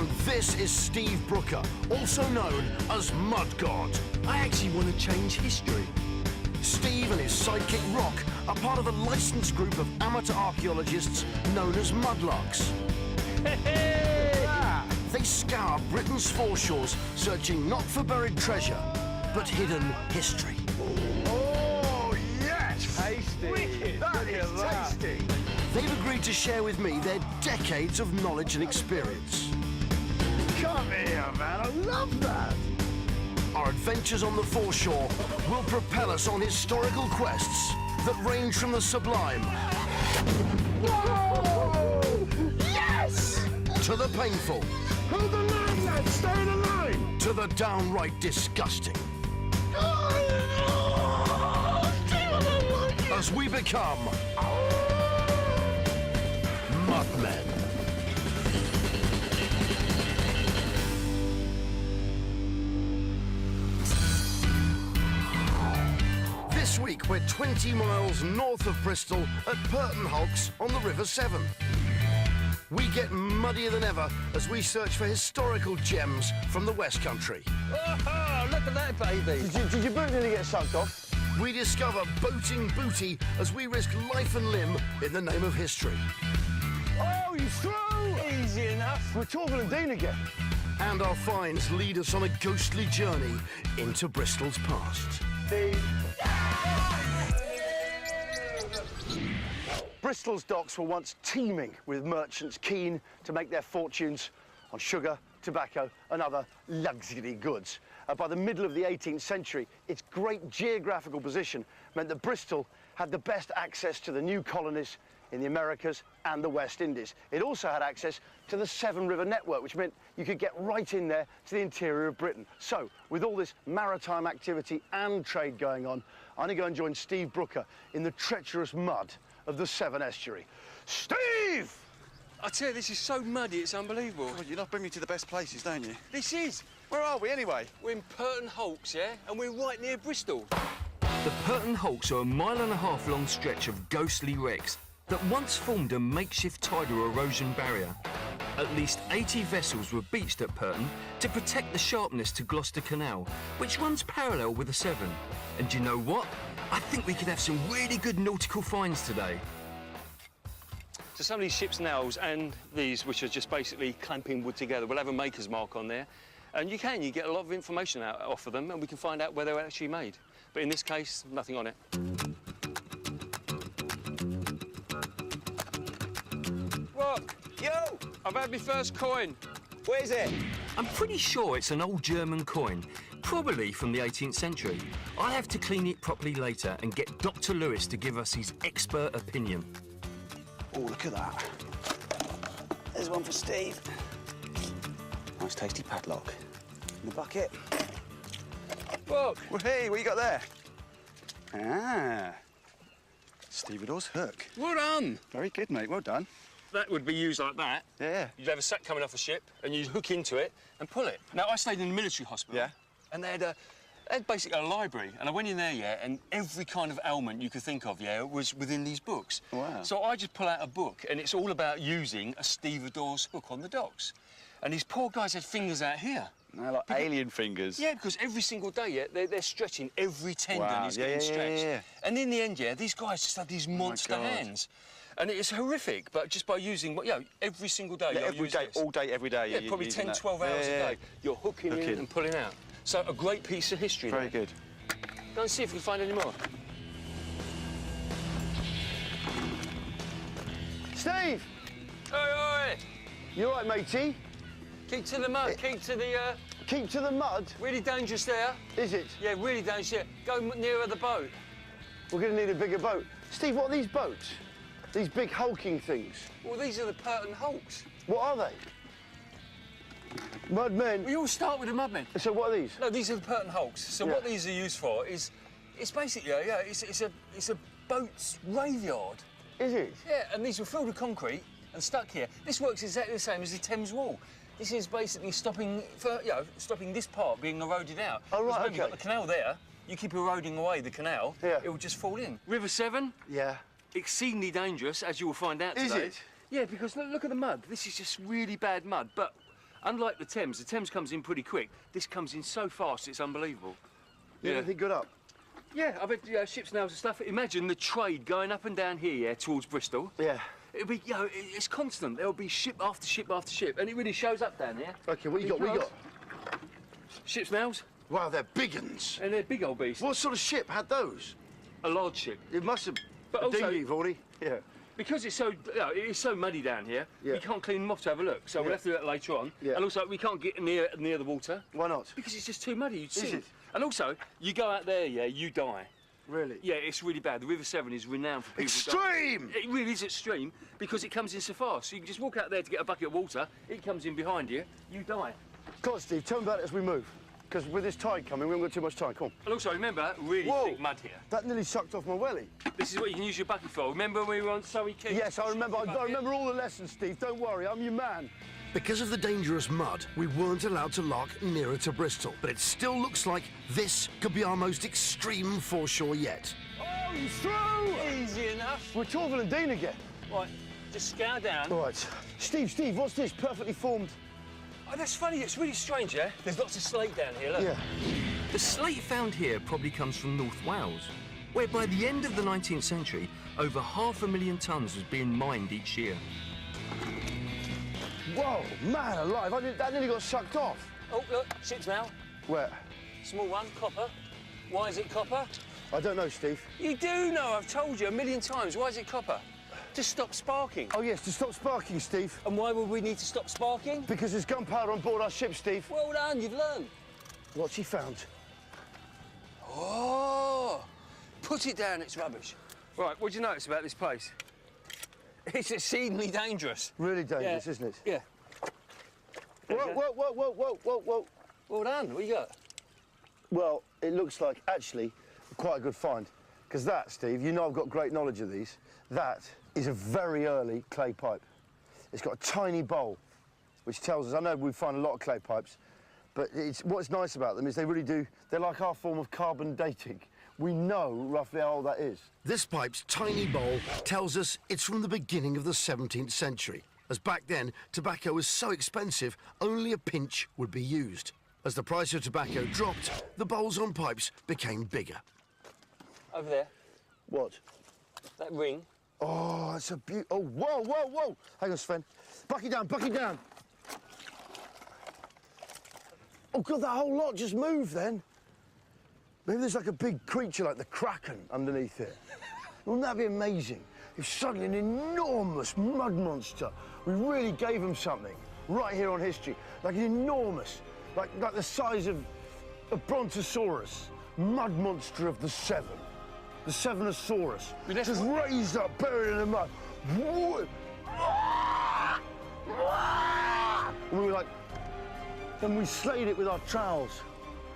And this is Steve Brooker, also known as Mud God. I actually want to change history. Steve and his sidekick Rock are part of a licensed group of amateur archaeologists known as Mudlarks. They scour Britain's foreshores, searching not for buried treasure, but hidden history. Oh, yes! Tasty. Wicked. That is tasty. They've agreed to share with me their decades of knowledge and experience. Come here, man. I love that. Our adventures on the foreshore will propel us on historical quests that range from the sublime Whoa! Yes! to the painful Hold the line, lad. Stay in the line. to the downright disgusting. As we become MudMen. This week we're 20 miles north of Bristol at Purton Hulks on the River Severn. We get muddier than ever as we search for historical gems from the West Country. Oh, look at that, baby. Did your boot nearly get sucked off? We discover boating booty as we risk life and limb in the name of history. Oh, you through! Easy enough. We're Torval and Dean again. And our finds lead us on a ghostly journey into Bristol's past. Bristol's docks were once teeming with merchants keen to make their fortunes on sugar, tobacco and other luxury goods. By the middle of the 18th century, its great geographical position meant that Bristol had the best access to the new colonies in the Americas and the West Indies. It also had access to the Severn River network, which meant you could get right in there to the interior of Britain. So, with all this maritime activity and trade going on, I'm going to go and join Steve Brooker in the treacherous mud of the Severn estuary. Steve! I tell you, this is so muddy, it's unbelievable. Well, you love bring me to the best places, don't you? This is. Where are we, anyway? We're in Purton Hulks, yeah? And we're right near Bristol. The Purton Hulks are a 1.5 mile long stretch of ghostly wrecks that once formed a makeshift tidal erosion barrier. At least 80 vessels were beached at Purton to protect the sharpness to Gloucester Canal, which runs parallel with the Severn. And do you know what? I think we could have some really good nautical finds today. So some of these ship's nails and these, which are just basically clamping wood together, will have a maker's mark on there. And you get a lot of information off of them, and we can find out where they were actually made. But in this case, nothing on it. Rock! Yo! I've had my first coin. Where is it? I'm pretty sure it's an old German coin, probably from the 18th century. I'll have to clean it properly later and get Dr. Lewis to give us his expert opinion. Oh, look at that. There's one for Steve. Nice tasty padlock. In the bucket. Rock! Well, hey, what you got there? Ah. Stevedore's hook. Well done! Very good, mate. Well done. That would be used like that. Yeah. You'd have a sack coming off a ship, and you'd hook into it and pull it. Now, I stayed in the military hospital. Yeah. And they had basically a library, and I went in there, yeah, and every kind of ailment you could think of, yeah, was within these books. Wow. So I just pull out a book, and it's all about using a stevedore's hook on the docks. And these poor guys had fingers out here. No, like alien fingers. Yeah, because every single day, yeah, they're stretching. Every tendon Wow. is Yeah, getting yeah, stretched. yeah. And in the end, yeah, these guys just had these monster God. hands. And it's horrific, but just by using, every single day, Yeah, you'll every use day, this. all day, every day. Yeah, you're probably using 10, that. 12 hours Yeah, a day. You're hooking in and pulling out. So a great piece of history. Very there. good. Go and see if you can find any more. Steve! Oi, oi! You all right, matey? Keep to the mud, keep to the, Keep to the mud. really dangerous there. Is it? Yeah, really dangerous, yeah. Go nearer the boat. We're going to need a bigger boat. Steve, what are these boats? These big hulking things. Well, these are the Purton Hulks. What are they? MudMen. We all start with the MudMen. So what are these? No, these are the Purton Hulks. So Yeah. what these are used for is, it's basically, it's a boat's graveyard. Is it? Yeah, and these were filled with concrete and stuck here. This works exactly the same as the Thames Wall. This is basically stopping this part being eroded out. Oh, right, Because remember, OK. you've got the canal there. You keep eroding away the canal, Yeah. it will just fall in. River Severn, Yeah. exceedingly dangerous, as you will find out today. Is it? Yeah, because look at the mud. This is just really bad mud, but Unlike the Thames comes in pretty quick. This comes in so fast, it's unbelievable. Anything good up? Yeah, I've had ship snails and stuff. Imagine the trade going up and down here, yeah, towards Bristol. Yeah. It'll be, it's constant. There'll be ship after ship after ship, and it really shows up down here. Okay, what you got? What you got? Ship snails, Wow, they're big uns. and they're big old beasts. What sort of ship had those? A large ship. It must have. But a also- dinghy, Vaughan. Yeah. Because it's so, it is so muddy down here, Yeah. we can't clean them off to have a look. So we'll have to do that later on. Yeah. And also, we can't get near the water Why not? because it's just too muddy. You'd sink. it? And also, you go out there, yeah, you die. Really? Yeah, it's really bad. The River Severn is renowned for people Extreme! It really is extreme because it comes in so fast. So you can just walk out there to get a bucket of water, it comes in behind you, you die. Come on, Steve, tell me about it as we move. Because with this tide coming, we haven't got too much time. Come on. And also, remember, really Whoa. thick mud here. That nearly sucked off my welly. This is what you can use your bucket for. Remember when we were on Surrey Quay? Yes, I remember. I remember all the lessons, Steve. Don't worry, I'm your man. Because of the dangerous mud, we weren't allowed to lark nearer to Bristol. But it still looks like this could be our most extreme foreshore yet. Oh, he's through! Easy enough. We're Torval and Dean again. Right, just scour down. All right. Steve, what's this perfectly formed? Oh, that's funny. It's really strange, yeah? There's lots of slate down here, look. Yeah. The slate found here probably comes from North Wales, where by the end of the 19th century, over 500,000 tonnes was being mined each year. Whoa, man alive, that nearly got sucked off. Oh, look, ship's now. Where? Small one, copper. Why is it copper? I don't know, Steve. You do know, I've told you a million times. Why is it copper? To stop sparking. Oh, yes, to stop sparking, Steve. And why would we need to stop sparking? Because there's gunpowder on board our ship, Steve. Well done, you've learned. What's he found? Oh, put it down, it's rubbish. Right, what do you notice about this place? It's exceedingly dangerous. Really dangerous, isn't it? Yeah. Whoa. Well done, what you got? Well, it looks like, actually, quite a good find. Because that, Steve, you know I've got great knowledge of these. That is a very early clay pipe. It's got a tiny bowl, which tells us, I know we find a lot of clay pipes, but what's nice about them is they really do, they're like our form of carbon dating. We know roughly how old that is. This pipe's tiny bowl tells us it's from the beginning of the 17th century, as back then, tobacco was so expensive, only a pinch would be used. As the price of tobacco dropped, the bowls on pipes became bigger. Over there, What? that ring. Oh, that's a beautiful... Oh, whoa. Hang on, Sven. Bucket down. Oh, God, that whole lot just moved then. Maybe there's like a big creature like the Kraken underneath it. Wouldn't that be amazing? If suddenly an enormous mud monster, we really gave him something right here on history. Like an enormous, like the size of a brontosaurus, mud monster of the Severn. The Severnosaurus. Just raised up, buried in the mud. And we were like, then we slayed it with our trowels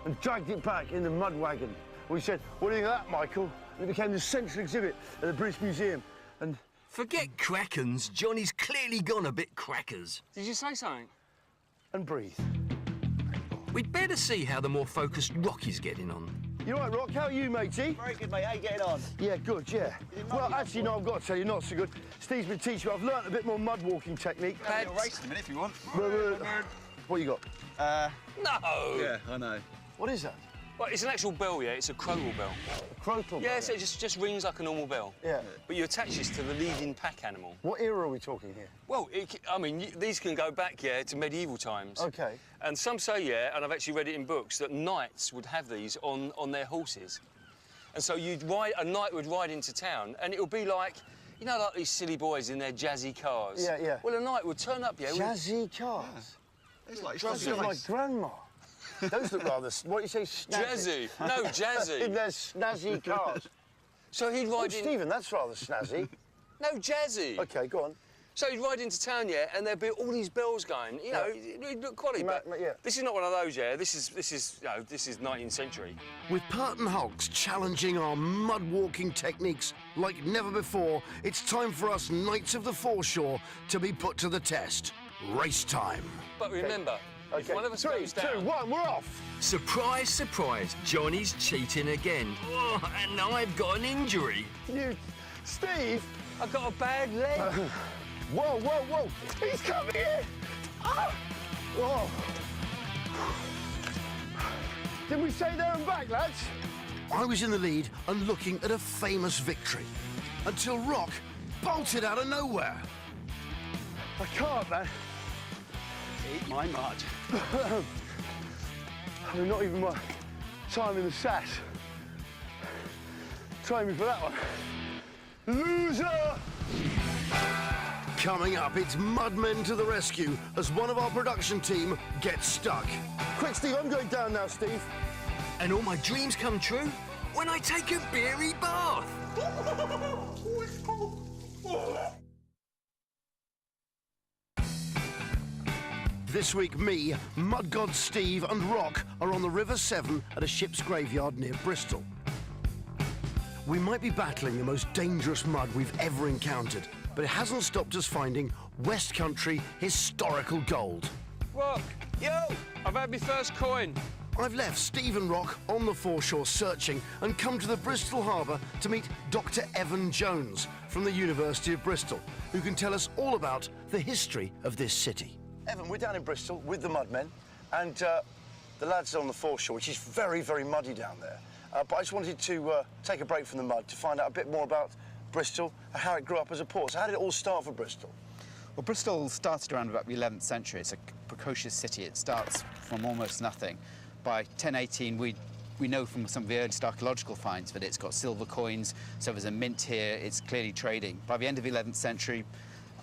and dragged it back in the mud wagon. We said, what do you think of that, Michael? And it became the central exhibit at the British Museum. And Forget krakens, Johnny's clearly gone a bit crackers. Did you say something? breathe. We'd better see how the more focused Rocky's getting on. You all right, Rock? How are you, matey? Very good, mate. How you getting on? Yeah, good, yeah. Well, actually, no, I've got to tell you, not so good. Steve's been teaching me. I've learnt a bit more mud walking technique. Have a little race in a minute if you want. What you got? No! Yeah, I know. What is that? Well, it's an actual bell, yeah? It's a crotal bell. A crotal? Yeah, so it just rings like a normal bell. Yeah. But you attach this to the leading pack animal. What era are we talking here? Well, I mean, these can go back, yeah, to medieval times. OK. And some say, yeah, and I've actually read it in books, that knights would have these on their horses. And so a knight would ride into town, and it would be like, you know, like these silly boys in their jazzy cars. Yeah, yeah. Well, a knight would turn up, yeah. Jazzy cars? It's like Those look like grandma. Those look rather, what do you say, snazzy? Jazzy. No, jazzy. In their snazzy cars. So he'd Oh, ride in... Stephen, that's rather snazzy. No, jazzy. OK, go on. So he'd ride into town, yeah, and there'd be all these bells going. You know, it'd look quality, but yeah. this is not one of those, yeah. This is 19th century. With Purton Hulks challenging our mud walking techniques like never before, it's time for us Knights of the Foreshore to be put to the test. Race time. But remember, if one of us 3, goes down... 2, 1, we're off. Surprise, surprise, Johnny's cheating again. Oh, and I've got an injury. Steve. I've got a bad leg. Whoa. He's coming here. Ah. Oh. Didn't we say there and back, lads? I was in the lead and looking at a famous victory until Rock bolted out of nowhere. I can't, man. Eat my mud. I mean, not even my time in the sass. Try me for that one. Loser! Coming up, it's MudMen to the rescue as one of our production team gets stuck. Quick, Steve, I'm going down now, Steve. And all my dreams come true when I take a beery bath. This week, me, Mud God Steve and Rock are on the River Severn at a ship's graveyard near Bristol. We might be battling the most dangerous mud we've ever encountered, but it hasn't stopped us finding West Country historical gold. Rock, Yo! I've had my first coin. I've left Steve and Rock on the foreshore searching and come to the Bristol harbour to meet Dr. Evan Jones from the University of Bristol, who can tell us all about the history of this city. Evan, we're down in Bristol with the MudMen, and the lads are on the foreshore, which is very, very muddy down there. But I just wanted to take a break from the mud to find out a bit more about Bristol and how it grew up as a port. So how did it all start for Bristol? Well, Bristol started around about the 11th century. It's a precocious city. It starts from almost nothing. By 1018, we know from some of the earliest archaeological finds that it's got silver coins, so there's a mint here, it's clearly trading. By the end of the 11th century,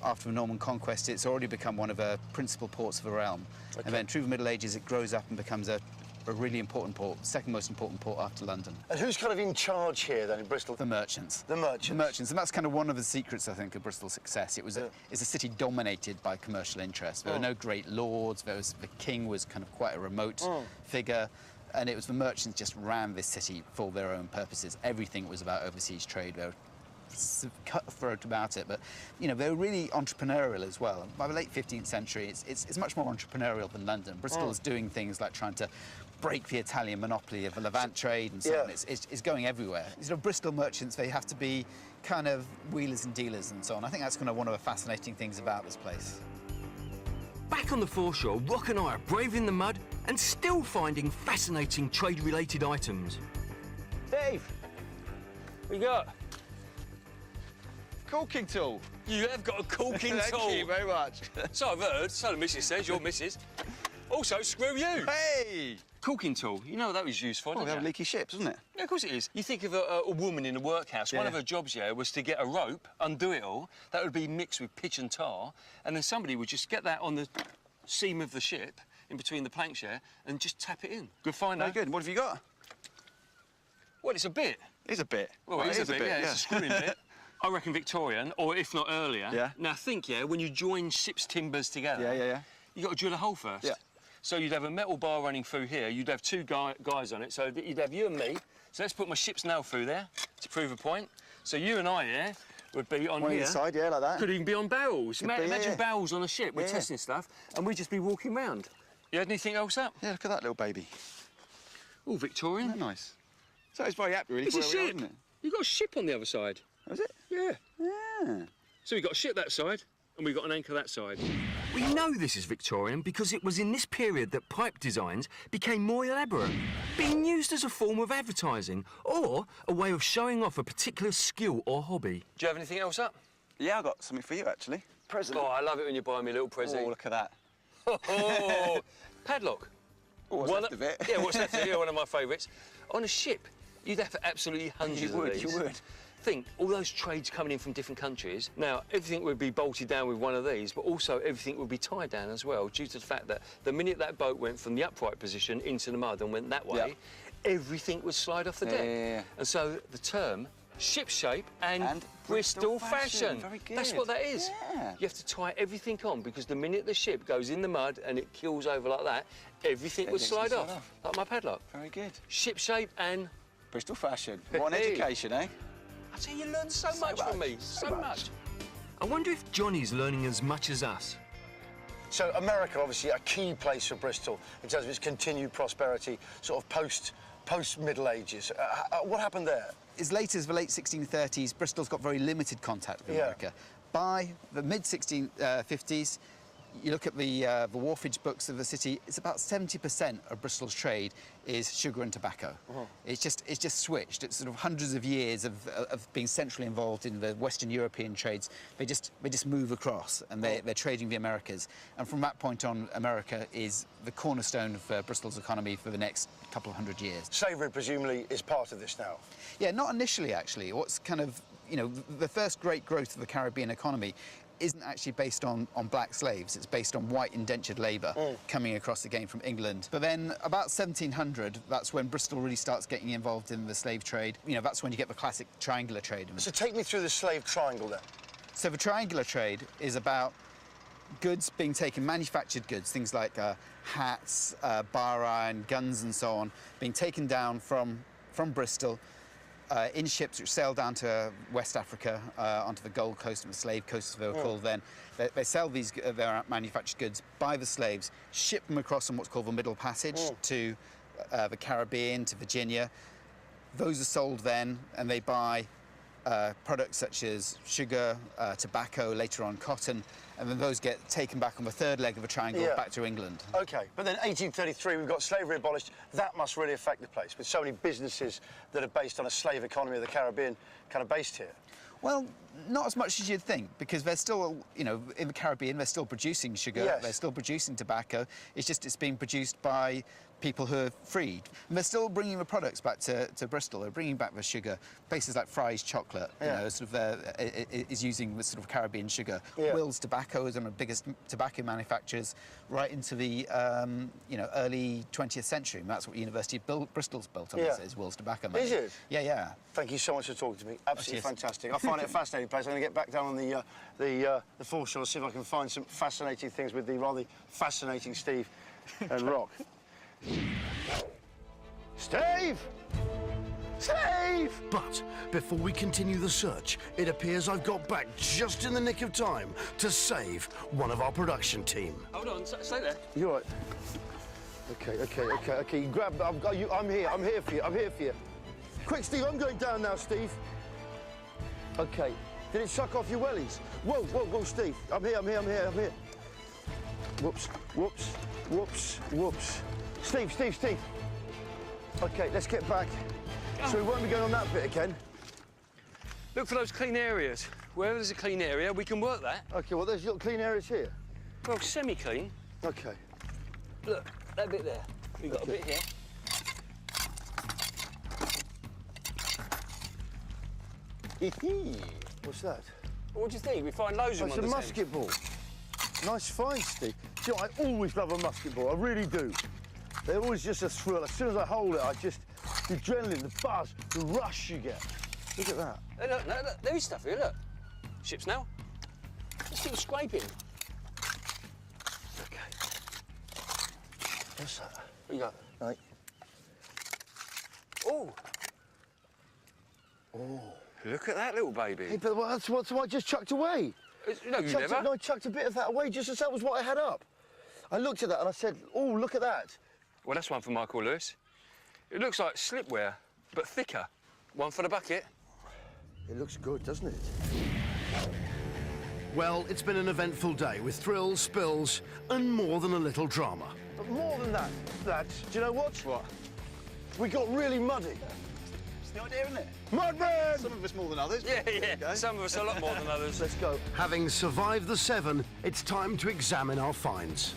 after the Norman conquest, it's already become one of the principal ports of the realm. Okay. And then through the Middle Ages, it grows up and becomes a really important port, second most important port after London. And who's kind of in charge here then in Bristol? The merchants. The merchants. The merchants, and that's kind of one of the secrets, I think, of Bristol's success. It was it's a city dominated by commercial interests. There were no great lords. The king was kind of quite a remote figure, and it was the merchants just ran this city for their own purposes. Everything was about overseas trade. They were cutthroat about it, but you know, they were really entrepreneurial as well. And by the late 15th century, it's much more entrepreneurial than London. Bristol is doing things like trying to break the Italian monopoly of the Levant trade and so on. It's going everywhere. You know, Bristol merchants, they have to be kind of wheelers and dealers and so on. I think that's kind of one of the fascinating things about this place. Back on the foreshore, Rock and I are braving the mud and still finding fascinating trade-related items. Dave, what you got? Caulking tool. You have got a caulking tool. Thank you very much. So I've heard, so the missus says, your missus. Also, screw you. Hey! Caulking tool, you know what that was used for, Oh, didn't they have you? leaky ships, wasn't it? Yeah, of course it is. You think of a woman in a workhouse, one of her jobs, was to get a rope, undo it all, that would be mixed with pitch and tar, and then somebody would just get that on the seam of the ship, in between the planks, and just tap it in. Good find, Very good. What have you got? Well, it's a bit. It's a bit. Well, it is a bit, yeah. It's a screwing bit. I reckon Victorian, or if not earlier. Yeah. Now think, when you join ship's timbers together, you got to drill a hole first. Yeah. So you'd have a metal bar running through here, you'd have two guys on it, so you'd have you and me. So let's put my ship's nail through there to prove a point. So you and I, would be on One here. either side, yeah, like that. Could even be on barrels. Could be, Imagine barrels on a ship, we're testing stuff, and we'd just be walking round. You had anything else up? Yeah, look at that little baby. Oh, Victorian. Isn't that nice? So it's very happy, really. It's a for where we are, ship. isn't it? You've got a ship on the other side. Oh, is it? Yeah. Yeah. So we've got a ship that side, and we've got an anchor that side. We know this is Victorian because it was in this period that pipe designs became more elaborate, being used as a form of advertising or a way of showing off a particular skill or hobby. Do you have anything else up? Yeah, I got something for you, actually. Present. Oh, I love it when you buy me a little present. Oh, look at that. Oh, padlock. Oh, what's left of it? Yeah, what's left of it? Yeah, one of my favourites. On a ship, you'd have absolutely hundreds of these. You would. Think, all those trades coming in from different countries. Now, everything would be bolted down with one of these, but also everything would be tied down as well, due to the fact that the minute that boat went from the upright position into the mud and went that way, everything would slide off the deck. Yeah. And so the term ship shape and Bristol Bristol fashion. Very good. That's what that is. Yeah. You have to tie everything on because the minute the ship goes in the mud and it keels over like that, everything would slide off, like my padlock. Very good. Ship shape and Bristol fashion. What an education, eh? I tell you, you learn so much from me, so much. I wonder if Johnny's learning as much as us. So America, obviously, a key place for Bristol in terms of its continued prosperity, sort of post-Middle Ages. What happened there? As late as the late 1630s, Bristol's got very limited contact with America. By the mid-1650s, you look at the wharfage books of the city, it's about 70% of Bristol's trade is sugar and tobacco. It's just switched. It's sort of hundreds of years of being centrally involved in the Western European trades. They just move across, and they're trading the Americas. And from that point on, America is the cornerstone of Bristol's economy for the next couple of hundred years. Slavery presumably is part of this now. Yeah, not initially actually. What's kind of, you know, the first great growth of the Caribbean economy isn't actually based on black slaves. It's based on white indentured labour coming across again from England. But then about 1700, that's when Bristol really starts getting involved in the slave trade. You know, that's when you get the classic triangular trade. So take me through the slave triangle then. So the triangular trade is about goods being taken, manufactured goods, things like hats, bar iron, guns and so on, being taken down from Bristol in ships which sail down to West Africa, onto the Gold Coast and the slave coasts, as they were called then. They sell these their manufactured goods, buy the slaves, ship them across on what's called the Middle Passage to the Caribbean, to Virginia. Those are sold then, and they buy products such as sugar, tobacco, later on cotton, and then those get taken back on the third leg of a triangle back to England. OK, but then 1833, we've got slavery abolished. That must really affect the place, with so many businesses that are based on a slave economy of the Caribbean kind of based here. Well, not as much as you'd think, because they're still, you know, in the Caribbean, they're still producing sugar, they're still producing tobacco. It's just it's being produced by people who are freed. And they're still bringing the products back to Bristol. They're bringing back the sugar. Places like Fry's Chocolate, you know, sort of is using the sort of Caribbean sugar. Will's Tobacco is one of the biggest tobacco manufacturers right into the, you know, early 20th century. And that's what University of Bristol's built on, is Will's Tobacco. Is it? Yeah, yeah. Thank you so much for talking to me. Absolutely fantastic. I find it a fascinating place. I'm going to get back down on the foreshore, see if I can find some fascinating things with the rather fascinating Steve and Rock. Steve! Steve! But before we continue the search, it appears I've got back just in the nick of time to save one of our production team. Hold on, stay there. You're right. OK. You grab. I'm here for you. Quick, Steve, I'm going down now, Steve. OK. Did it suck off your wellies? Whoa, Steve. I'm here. Whoops. Steve. OK, let's get back. So we won't be going on that bit again. Look for those clean areas. Wherever there's a clean area, we can work that. OK, well, there's little clean areas here. Well, semi-clean. OK. Look, that bit there. We've got a bit here. What's that? What do you think? We find loads of them. It's a musket ball. Nice find, Steve. Do you know, I always love a musket ball. I really do. They're always just a thrill. As soon as I hold it, the adrenaline, the buzz, the rush you get. Look at that. Hey, look, there is stuff here, look. Ships now. It's still scraping. OK. What's that? What you got? Right. Oh. Look at that little baby. Hey, but that's what I just chucked away. No, you never. No, I chucked a bit of that away just as that was what I had up. I looked at that and I said, oh, look at that. Well, that's one for Michael Lewis. It looks like slipware, but thicker. One for the bucket. It looks good, doesn't it? Well, it's been an eventful day with thrills, spills, and more than a little drama. But more than that, lads, do you know what? What? We got really muddy. It's the idea, isn't it? MudMen! Some of us more than others. Yeah. Some of us a lot more than others. Let's go. Having survived the 7, it's time to examine our finds.